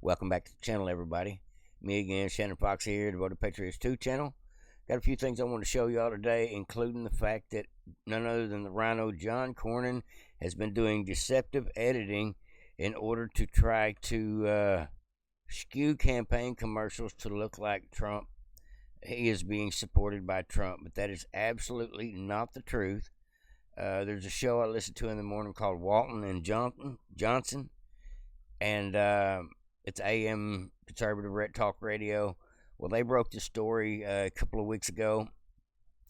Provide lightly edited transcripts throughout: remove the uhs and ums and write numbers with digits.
Welcome back to the channel, everybody. Me again, Shannon Fox here, Devoted Patriots 2 channel. Got a few things I want to show y'all today, including the fact that none other than the Rhino, John Cornyn, has been doing deceptive editing in order to try to skew campaign commercials to look like Trump. He is being supported by Trump, but that is absolutely not the truth. There's a show I listen to in the morning called Walton and Johnson, and it's AM conservative talk radio. Well, they broke the story a couple of weeks ago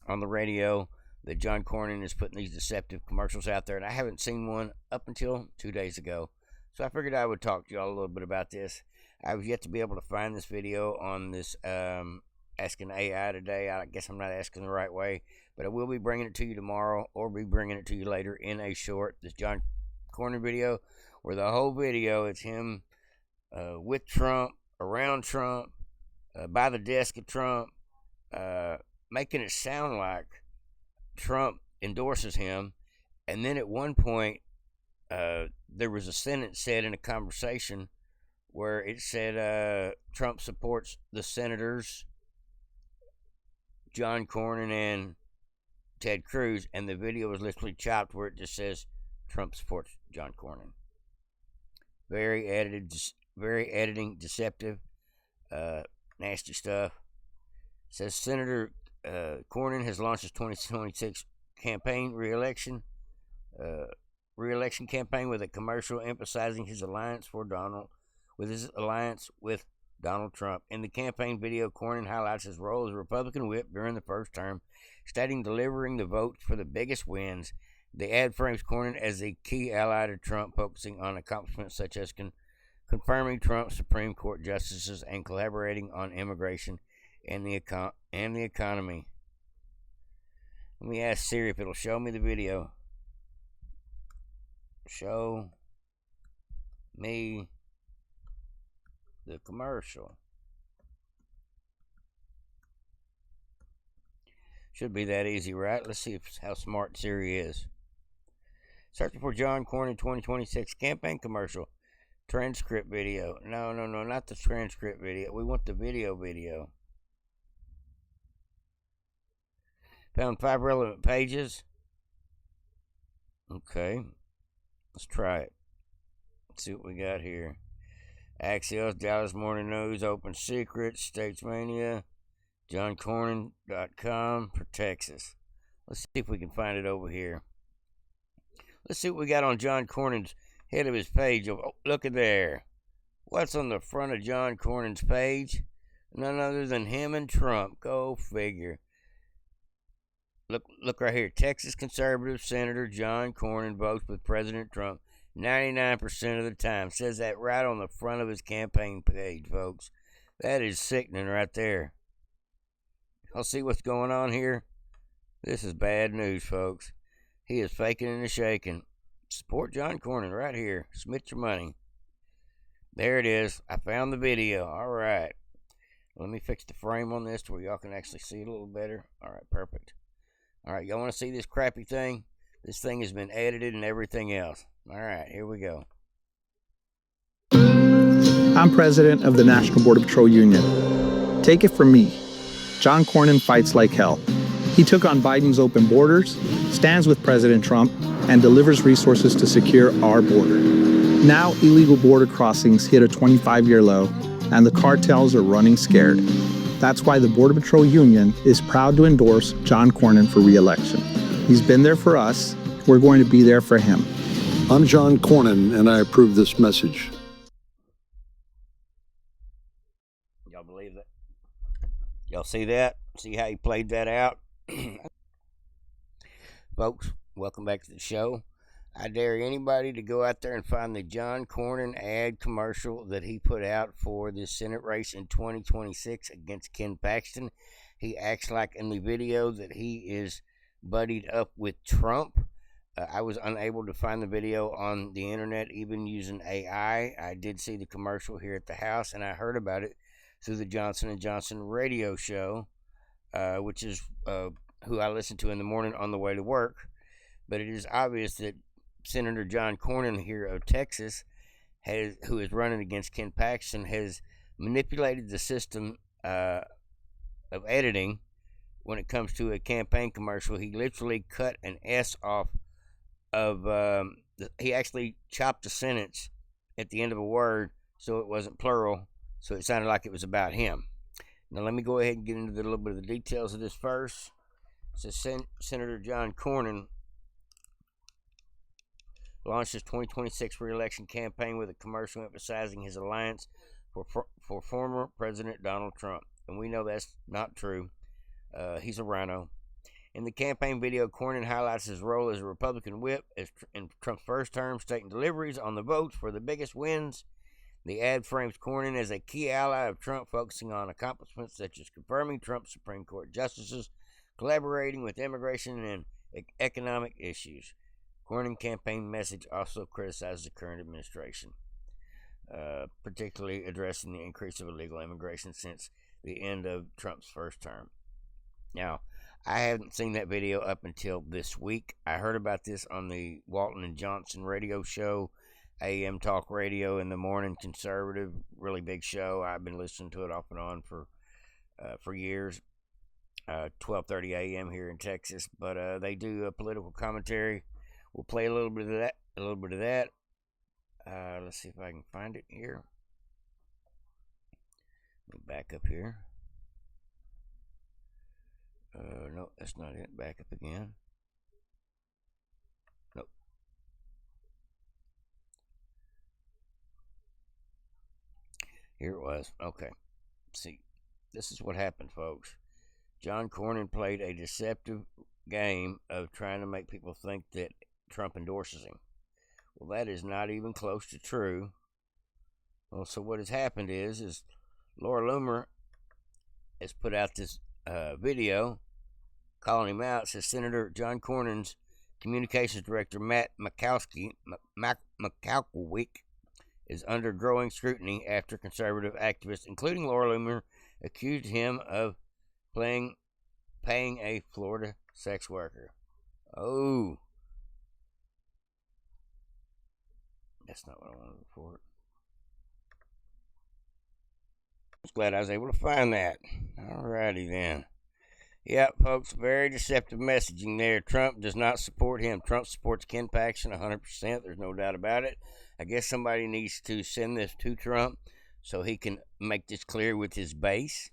on the radio that John Cornyn is putting these deceptive commercials out there, and I haven't seen one up until 2 days ago. So I figured I would talk to y'all a little bit about this. I was yet to be able to find this video on this Asking AI today. I guess I'm not asking the right way, but I will be bringing it to you tomorrow, or be bringing it to you later in a short, this John Cornyn video, where the whole video is him with Trump, around Trump, by the desk of Trump, making it sound like Trump endorses him. And then at one point, there was a sentence said in a conversation where it said Trump supports the senators, John Cornyn and Ted Cruz, and the video was literally chopped where it just says Trump supports John Cornyn. Very editing, deceptive, nasty stuff. It says Senator Cornyn has launched his 2026 campaign re-election campaign with a commercial emphasizing his alliance with Donald Trump. In the campaign video, Cornyn highlights his role as Republican whip during the first term, stating delivering the votes for the biggest wins. The ad frames Cornyn as a key ally to Trump, focusing on accomplishments such as confirming Trump's Supreme Court justices and collaborating on immigration and the economy. Let me ask Siri if it'll show me the video. Show me the commercial. Should be that easy, right? Let's see how smart Siri is. Searching for John Cornyn 2026 campaign commercial. Transcript video. No, not the transcript video. We want the video. Found 5 relevant pages. Okay. Let's try it. Let's see what we got here. Axios, Dallas Morning News, Open Secrets, Statesmania, JohnCornyn.com for Texas. Let's see if we can find it over here. Let's see what we got on John Cornyn's head of his page. Oh, look at there. What's on the front of John Cornyn's page? None other than him and Trump. Go figure. Look right here. Texas conservative Senator John Cornyn votes with President Trump 99% of the time. Says that right on the front of his campaign page, folks. That is sickening right there. I'll see what's going on here. This is bad news, folks. He is faking and shaking. Support John Cornyn right here. Submit your money. There it is. I found the video. All right. Let me fix the frame on this to where y'all can actually see it a little better. All right, perfect. All right, y'all want to see this crappy thing? This thing has been edited and everything else. All right, here we go. I'm president of the National Border Patrol Union. Take it from me. John Cornyn fights like hell. He took on Biden's open borders, stands with President Trump, and delivers resources to secure our border. Now, illegal border crossings hit a 25-year low, and the cartels are running scared. That's why the Border Patrol Union is proud to endorse John Cornyn for re-election. He's been there for us. We're going to be there for him. I'm John Cornyn, and I approve this message. Y'all believe that? Y'all see that? See how he played that out? Folks, welcome back to the show. I dare anybody to go out there and find the John Cornyn ad commercial that he put out for the Senate race in 2026 against Ken Paxton. He acts like in the video that he is buddied up with Trump. I was unable to find the video on the internet, even using AI. I did see the commercial here at the house, and I heard about it through the Johnson & Johnson radio show, which is who I listen to in the morning on the way to work. But it is obvious that Senator John Cornyn here of Texas who is running against Ken Paxton, has manipulated the system of editing when it comes to a campaign commercial. He literally cut an S off of, he actually chopped a sentence at the end of a word so it wasn't plural, so it sounded like it was about him. Now let me go ahead and get into a little bit of the details of this first. So Senator John Cornyn launched his 2026 re-election campaign with a commercial emphasizing his alliance for former President Donald Trump. And we know that's not true. He's a rhino. In the campaign video, Cornyn highlights his role as a Republican whip in Trump's first term, stating deliveries on the votes for the biggest wins. The ad frames Cornyn as a key ally of Trump, focusing on accomplishments such as confirming Trump's Supreme Court justices, collaborating with immigration and economic issues. Cornyn campaign message also criticizes the current administration, particularly addressing the increase of illegal immigration since the end of Trump's first term. Now, I haven't seen that video up until this week. I heard about this on the Walton and Johnson radio show, AM Talk Radio in the morning, conservative, really big show. I've been listening to it off and on for years. 12:30 a.m. here in Texas, but they do a political commentary. We'll play a little bit of that. Let's see if I can find it here. Let me back up here. No, that's not it. Back up again. Nope. Here it was. Okay. See, this is what happened, folks. John Cornyn played a deceptive game of trying to make people think that Trump endorses him. Well, that is not even close to true. Well, so what has happened is Laura Loomer has put out this video calling him out. It says Senator John Cornyn's communications director Matt Makowski is under growing scrutiny after conservative activists, including Laura Loomer, accused him of paying a Florida sex worker. Oh, that's not what I wanted to report. I was glad I was able to find that. Alrighty then. Yeah, folks, very deceptive messaging there. Trump does not support him. Trump supports Ken Paxton 100%. There's no doubt about it. I guess somebody needs to send this to Trump so he can make this clear with his base.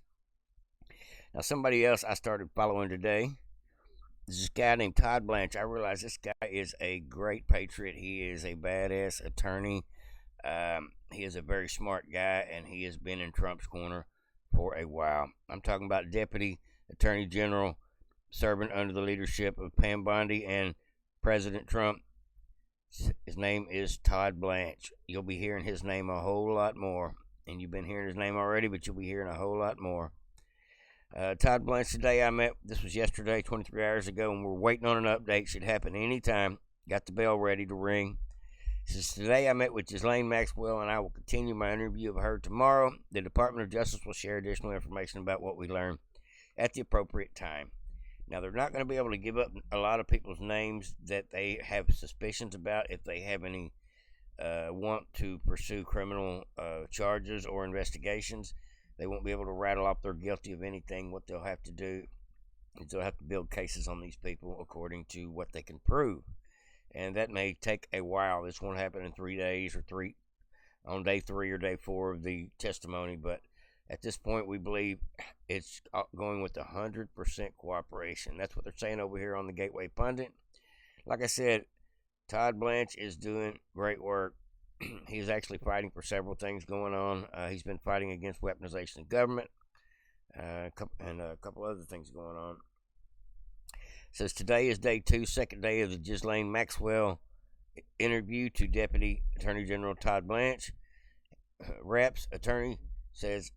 Now, somebody else I started following today is this guy named Todd Blanche. I realize this guy is a great patriot. He is a badass attorney. He is a very smart guy, and he has been in Trump's corner for a while. I'm talking about Deputy Attorney General serving under the leadership of Pam Bondi and President Trump. His name is Todd Blanche. You'll be hearing his name a whole lot more, and you've been hearing his name already, but you'll be hearing a whole lot more. Todd Blanche today I met, this was yesterday, 23 hours ago, and we're waiting on an update. Should happen anytime. Got the bell ready to ring. Since today I met with Ghislane Maxwell, and I will continue my interview of her tomorrow. The Department of Justice will share additional information about what we learned at the appropriate time. Now, they're not going to be able to give up a lot of people's names that they have suspicions about if they have any want to pursue criminal charges or investigations. They won't be able to rattle off they're guilty of anything. What they'll have to do is they'll have to build cases on these people according to what they can prove. And that may take a while. This won't happen in 3 days or on day 3 or day 4 of the testimony. But at this point, we believe it's going with 100% cooperation. That's what they're saying over here on the Gateway Pundit. Like I said, Todd Blanche is doing great work. He's actually fighting for several things going on. He's been fighting against weaponization of government and a couple other things going on. It says today is day 2, second day of the Ghislane Maxwell interview to Deputy Attorney General Todd Blanche. Rapp's attorney says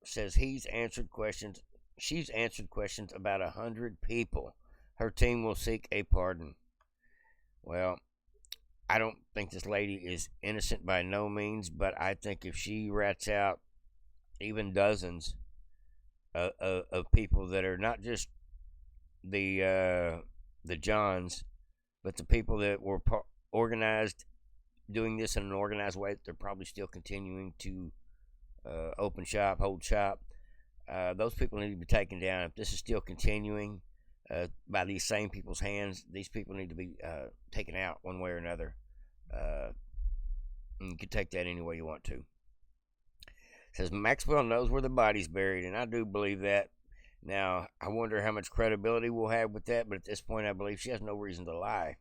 she's answered questions about 100 people. Her team will seek a pardon. Well, I don't think this lady is innocent by no means, but I think if she rats out even dozens of people that are not just the Johns, but the people that were organized doing this in an organized way, they're probably still continuing to open shop, hold shop. Those people need to be taken down. If this is still continuing by these same people's hands, these people need to be taken out one way or another. And you can take that any way you want to. It says Maxwell knows where the body's buried, and I do believe that. Now, I wonder how much credibility we'll have with that, but at this point, I believe she has no reason to lie.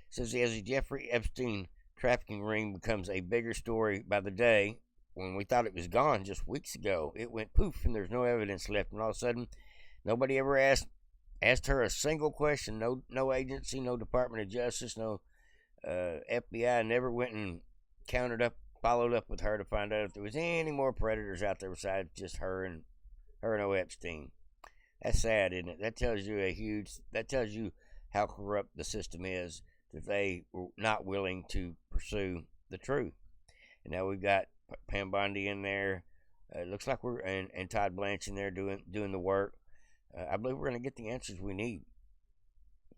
It says as the Jeffrey Epstein trafficking ring becomes a bigger story by the day, when we thought it was gone just weeks ago, it went poof, and there's no evidence left, and all of a sudden, nobody ever asked her a single question. No agency, no Department of Justice, no FBI never went and followed up with her to find out if there was any more predators out there besides just her and Epstein. That's sad, isn't it? That tells you how corrupt the system is, that they were not willing to pursue the truth. And now we've got Pam Bondi in there. It looks like we're and Todd Blanche in there doing the work. I believe we're going to get the answers we need,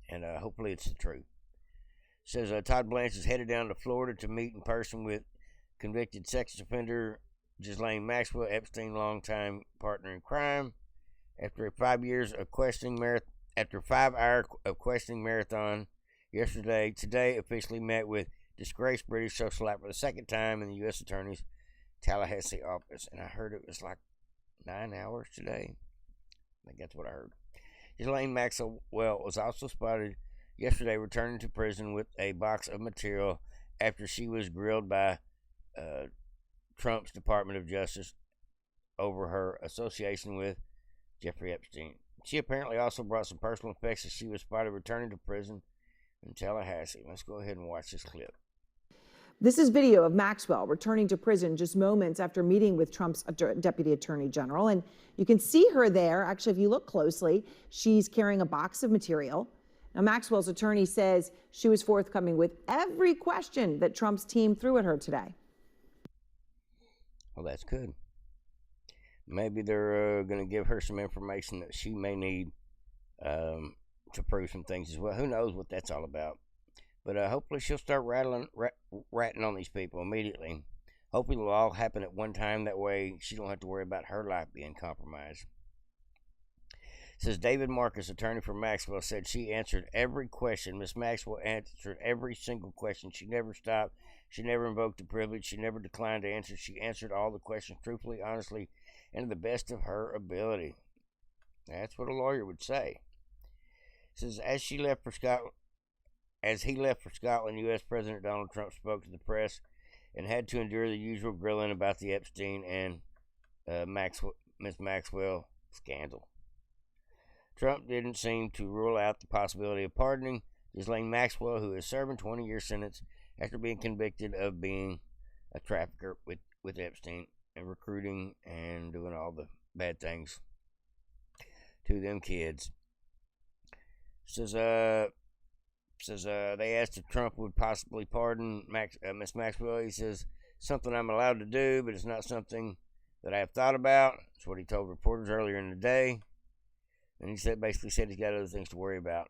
and hopefully it's the truth. It says Todd Blanche is headed down to Florida to meet in person with convicted sex offender Ghislane Maxwell, Epstein longtime partner in crime. After a 5 years of questioning after 5 hour of questioning marathon today officially met with disgraced British socialite for the second time in the U.S. Attorney's Tallahassee office. And I heard it was like 9 hours today. I think that's what I heard. Ghislane Maxwell was also spotted yesterday returning to prison with a box of material after she was grilled by Trump's Department of Justice over her association with Jeffrey Epstein. She apparently also brought some personal effects as she was spotted returning to prison in Tallahassee. Let's go ahead and watch this clip. This is video of Maxwell returning to prison just moments after meeting with Trump's Deputy Attorney General. And you can see her there. Actually, if you look closely, she's carrying a box of material. Now, Maxwell's attorney says she was forthcoming with every question that Trump's team threw at her today. Well, that's good. Maybe they're going to give her some information that she may need to prove some things as well. Who knows what that's all about? But hopefully she'll start ratting on these people immediately. Hopefully it'll all happen at one time. That way she don't have to worry about her life being compromised. It says David Marcus, attorney for Maxwell, said she answered every question. Miss Maxwell answered every single question. She never stopped. She never invoked the privilege. She never declined to answer. She answered all the questions truthfully, honestly, and to the best of her ability. That's what a lawyer would say. It says as he left for Scotland, U.S. President Donald Trump spoke to the press and had to endure the usual grilling about the Epstein and Miss Maxwell scandal. Trump didn't seem to rule out the possibility of pardoning Ghislane Maxwell, who is serving 20-year sentence after being convicted of being a trafficker with Epstein and recruiting and doing all the bad things to them kids. Says they asked if Trump would possibly pardon Miss Maxwell. He says, something I'm allowed to do, but it's not something that I have thought about. That's what he told reporters earlier in the day. And he basically said he's got other things to worry about.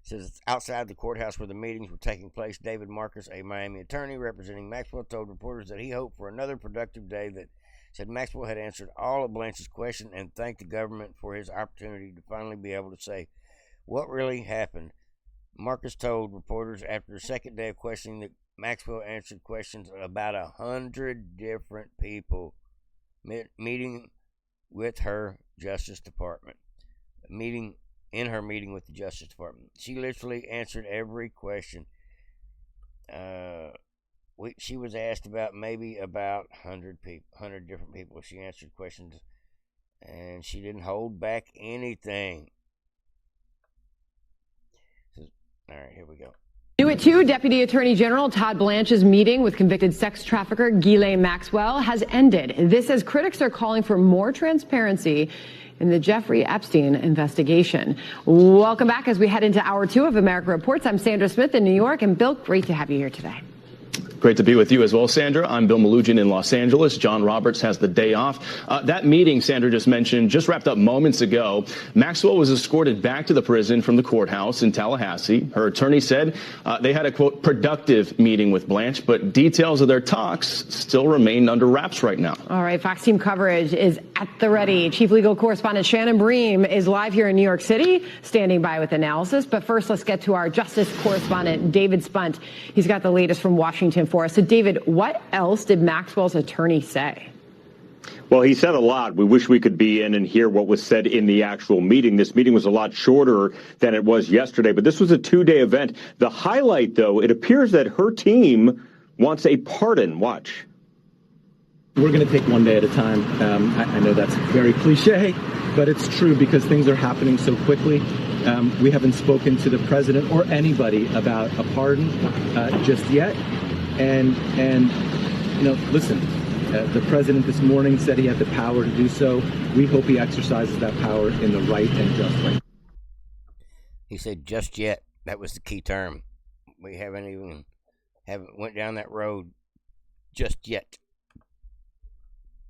It says outside the courthouse where the meetings were taking place, David Marcus, a Miami attorney representing Maxwell, told reporters that he hoped for another productive day. That said Maxwell had answered all of Blanche's questions and thanked the government for his opportunity to finally be able to say what really happened. Marcus told reporters after the second day of questioning that Maxwell answered questions of about 100 different people, meeting with her Justice Department. In her meeting with the Justice Department, she literally answered every question. She was asked about maybe about 100 different people. She answered questions, and she didn't hold back anything. All right, here we go. New at 2, Deputy Attorney General Todd Blanche's meeting with convicted sex trafficker Ghislane Maxwell has ended. This as critics are calling for more transparency in the Jeffrey Epstein investigation. Welcome back as we head into hour 2 of America Reports. I'm Sandra Smith in New York. And Bill, great to have you here today. Great to be with you as well, Sandra. I'm Bill Malugin in Los Angeles. John Roberts has the day off. That meeting Sandra just mentioned just wrapped up moments ago. Maxwell was escorted back to the prison from the courthouse in Tallahassee. Her attorney said they had a, quote, productive meeting with Blanche, but details of their talks still remain under wraps right now. All right, Fox Team coverage is at the ready. Chief legal correspondent Shannon Bream is live here in New York City, standing by with analysis. But first, let's get to our justice correspondent, David Spunt. He's got the latest from Washington for us. So, David, what else did Maxwell's attorney say? Well, he said a lot. We wish we could be in and hear what was said in the actual meeting. This meeting was a lot shorter than it was yesterday, but this was a two-day event. The highlight, though, it appears that her team wants a pardon. Watch. We're going to take one day at a time. I know that's very cliche, but it's true because things are happening so quickly. We haven't spoken to the president or anybody about a pardon just yet. And you know, listen, the president this morning said he had the power to do so. We hope he exercises that power in the right and just way. He said just yet. That was the key term. We haven't went down that road just yet.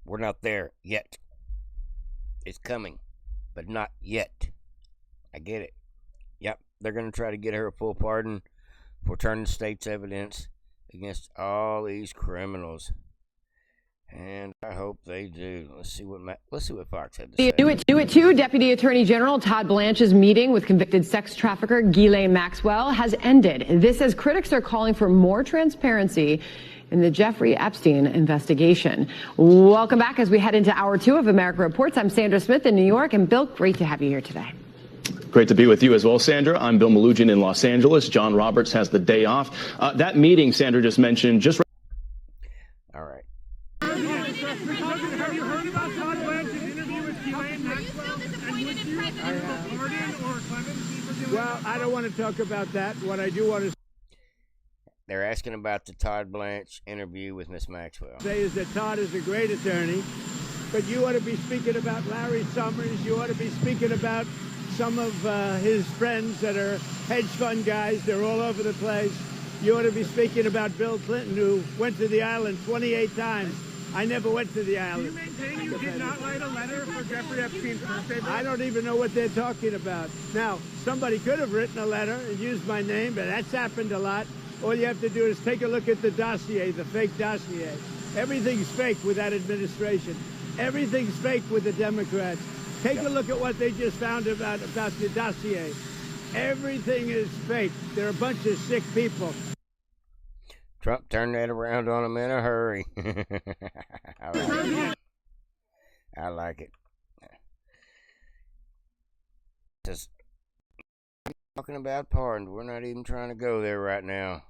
We're not there yet. It's coming, but not yet. I get it. Yep, they're going to try to get her a full pardon for turning state's evidence against all these criminals, and I hope they do. Let's see what Fox had to say. Do it too. Deputy Attorney General Todd Blanche's meeting with convicted sex trafficker Ghislane Maxwell has ended. This as critics are calling for more transparency in the Jeffrey Epstein investigation. Welcome back as we head into hour 2 of America Reports. I'm Sandra Smith in New York, and Bill, great to have you here today. Great to be with you as well, Sandra. I'm Bill Malugin in Los Angeles. John Roberts has the day off. That meeting Sandra just mentioned just... All right. Have you heard about Todd Blanche's interview with Ghislane Maxwell? And would you pardon or clemency for doing Well, I don't want to talk about that. What I do want to They're asking about the Todd Blanche interview with Miss Maxwell. say is that Todd is a great attorney, but you ought to be speaking about Larry Summers. You ought to be speaking about some of his friends that are hedge fund guys. They're all over the place. You ought to be speaking about Bill Clinton, who went to the island 28 times. I never went to the island. You maintain you did not write a letter for Jeffrey Epstein's birthday? I don't even know what they're talking about. Now, somebody could have written a letter and used my name, but that's happened a lot. All you have to do is take a look at the dossier, the fake dossier. Everything's fake with that administration. Everything's fake with the Democrats. Take a look at what they just found about the dossier. Everything is fake. They're a bunch of sick people. Trump turned that around on him in a hurry. I like it. Just talking about pardons. We're not even trying to go there right now.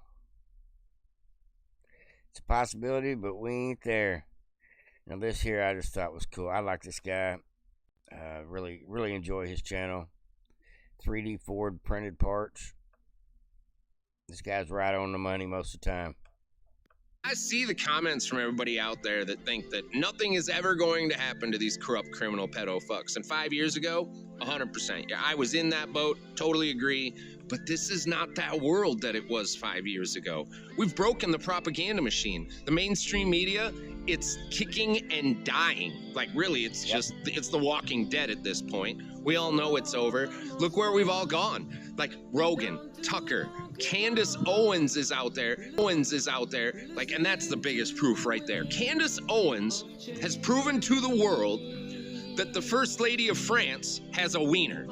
It's a possibility, but we ain't there. Now this here I just thought was cool. I like this guy. Really enjoy his channel. 3D Ford printed parts. This guy's right on the money most of the time. I see the comments from everybody out there that think that nothing is ever going to happen to these corrupt criminal pedo fucks. And 5 years ago, 100%. Yeah, I was in that boat, totally agree. But this is not that world that it was 5 years ago. We've broken the propaganda machine. The mainstream media, it's kicking and dying. Like really, it's it's the Walking Dead at this point. We all know it's over. Look where we've all gone. Like Rogan, Tucker, Candace Owens is out there. Like, and that's the biggest proof right there. Candace Owens has proven to the world that the First Lady of France has a wiener.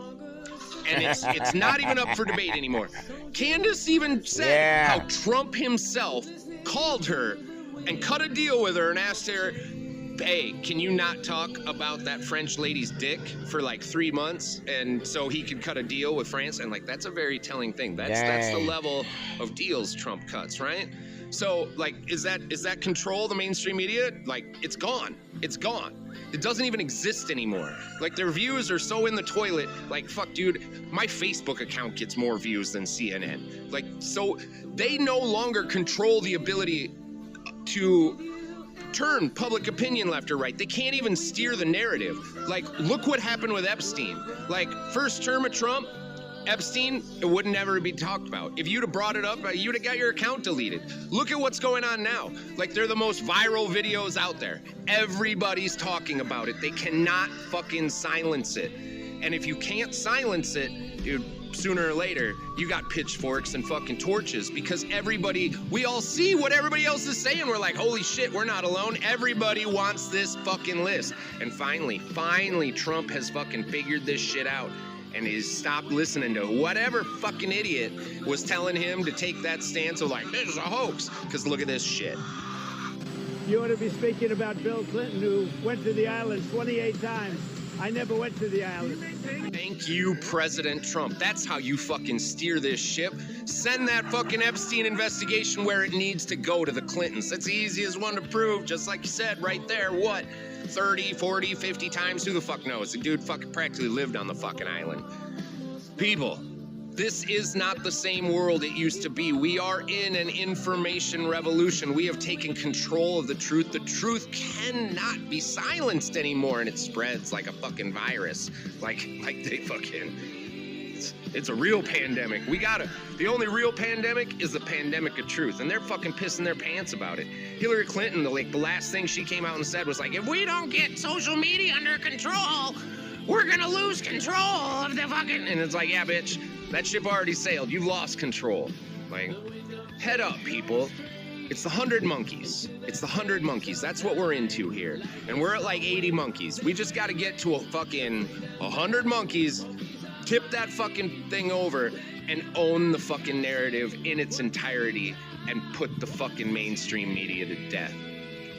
And it's not even up for debate anymore. Candace even said how Trump himself called her and cut a deal with her and asked her, hey, can you not talk about that French lady's dick for like 3 months? And so he could cut a deal with France. And like, that's a very telling thing. That's the level of deals Trump cuts, right? So like, is that control the mainstream media? Like, it's gone. It's gone. It doesn't even exist anymore. Like, their views are so in the toilet. Like, fuck, dude, my Facebook account gets more views than CNN. Like, so they no longer control the ability to turn public opinion left or right. They can't even steer the narrative. Like, look what happened with Epstein. Like, first term of Trump, Epstein, it would never be talked about. If you'd have brought it up, you'd have got your account deleted. Look at what's going on now. Like, they're the most viral videos out there. Everybody's talking about it. They cannot fucking silence it. And if you can't silence it, dude, sooner or later, you got pitchforks and fucking torches, because we all see what everybody else is saying. We're like, holy shit, we're not alone. Everybody wants this fucking list. And finally, Trump has fucking figured this shit out. And he's stopped listening to whatever fucking idiot was telling him to take that stance of like, this is a hoax. Because look at this shit. You ought to be speaking about Bill Clinton, who went to the island 28 times. I never went to the island. Thank you, President Trump. That's how you fucking steer this ship. Send that fucking Epstein investigation where it needs to go, to the Clintons. That's the easiest one to prove, just like you said right there. What? 30, 40, 50 times? Who the fuck knows? The dude fucking practically lived on the fucking island. People, this is not the same world it used to be. We are in an information revolution. We have taken control of the truth. The truth cannot be silenced anymore, and it spreads like a fucking virus. Like they fucking... It's a real pandemic. The only real pandemic is the pandemic of truth, and they're fucking pissing their pants about it. Hillary Clinton, the last thing she came out and said was like, if we don't get social media under control, we're gonna lose control of the fucking... And it's like, yeah, bitch, that ship already sailed. You lost control. Like, head up, people. It's the 100 monkeys. It's the 100 monkeys. That's what we're into here. And we're at like 80 monkeys. We just gotta get to a fucking 100 monkeys, tip that fucking thing over, and own the fucking narrative in its entirety, and put the fucking mainstream media to death.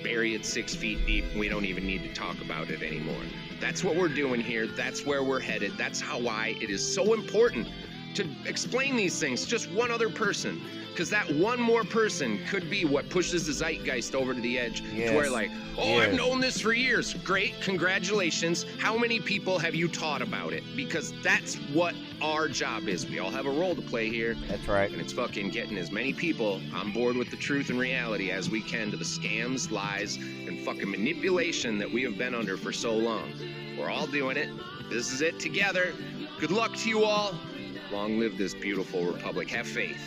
Bury it 6 feet deep. We don't even need to talk about it anymore. That's what we're doing here. That's where we're headed. That's why it is so important to explain these things to just one other person. Because that one more person could be what pushes the zeitgeist over to the edge. Yes. To where like, oh, Yes. I've known this for years. Great, congratulations. How many people have you taught about it? Because that's what our job is. We all have a role to play here. That's right. And it's fucking getting as many people on board with the truth and reality as we can to the scams, lies, and fucking manipulation that we have been under for so long. We're all doing it. This is it together. Good luck to you all. Long live this beautiful republic. Have faith.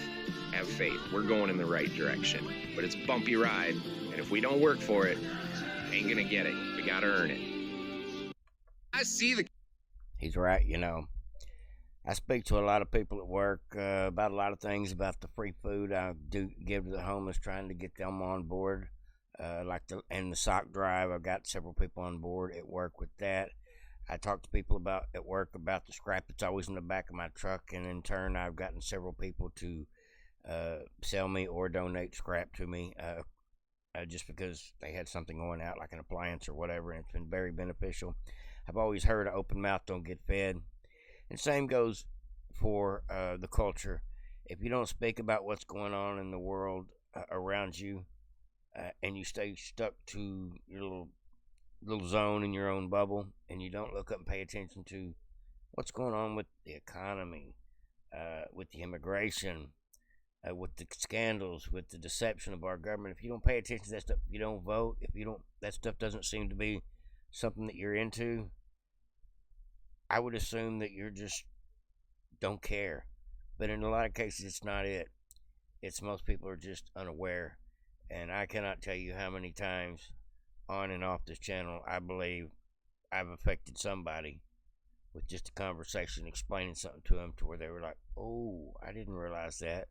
Have faith. We're going in the right direction. But it's a bumpy ride. And if we don't work for it, ain't gonna get it. We gotta earn it. I see the... He's right, you know. I speak to a lot of people at work about a lot of things, about the free food I do give to the homeless, trying to get them on board. And the sock drive, I've got several people on board at work with that. I talk to people at work about the scrap that's always in the back of my truck, and in turn, I've gotten several people to sell me or donate scrap to me just because they had something going out, like an appliance or whatever, and it's been very beneficial. I've always heard an open mouth don't get fed. And same goes for the culture. If you don't speak about what's going on in the world around you, and you stay stuck to your little zone in your own bubble, and you don't look up and pay attention to what's going on with the economy, with the immigration, with the scandals, with the deception of our government, if you don't pay attention to that stuff, if you don't vote, that stuff doesn't seem to be something that you're into, I would assume that you're just don't care. But in a lot of cases, it's not it. It's most people are just unaware. And I cannot tell you how many times on and off this channel I believe I've affected somebody with just a conversation, explaining something to them to where they were like, oh, I didn't realize that.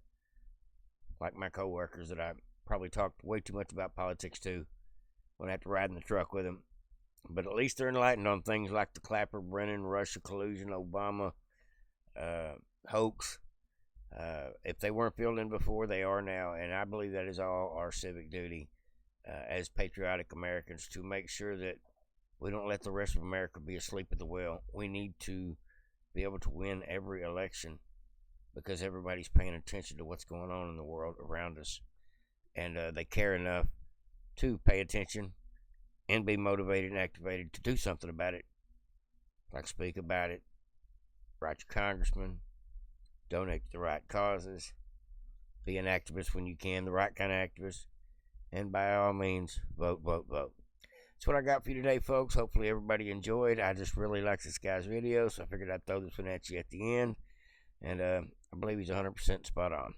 Like my coworkers that I probably talked way too much about politics to when I have to ride in the truck with them. But at least they're enlightened on things like the Clapper, Brennan, Russia collusion, Obama hoax. If they weren't filled in before, they are now. And I believe that is all our civic duty as patriotic Americans to make sure that we don't let the rest of America be asleep at the wheel. We need to be able to win every election because everybody's paying attention to what's going on in the world around us. And they care enough to pay attention and be motivated and activated to do something about it. Like speak about it, write your congressman, donate to the right causes, be an activist when you can, the right kind of activist, and by all means, vote, vote, vote. That's what I got for you today, folks. Hopefully everybody enjoyed. I just really like this guy's video, so I figured I'd throw this one at you at the end. and I believe he's 100% spot on.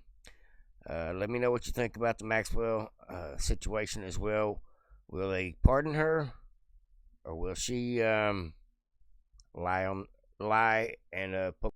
Let me know what you think about the Maxwell situation as well. Will they pardon her, or will she lie and poke